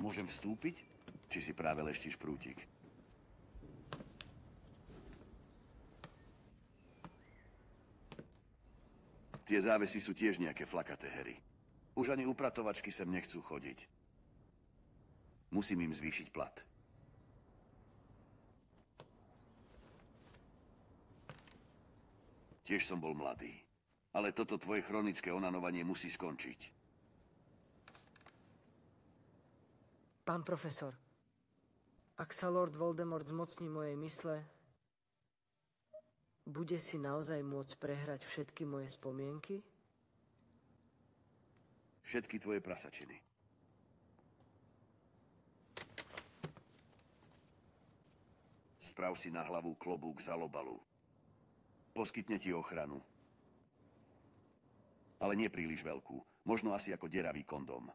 Môžem vstúpiť? Či si práve leštíš prútik? Tie závesy sú tiež nejaké flakaté hery. Už ani upratovačky sem nechcú chodiť. Musím im zvýšiť plat. Tiež som bol mladý. Ale toto tvoje chronické onanovanie musí skončiť. Pán profesor, ak sa Lord Voldemort zmocní mojej mysle, bude si naozaj môcť prehrať všetky moje spomienky? Všetky tvoje prasačiny. Sprav si na hlavu klobúk z alobalu. Poskytne ti ochranu. Ale nie príliš veľkú. Možno asi ako deravý kondóm.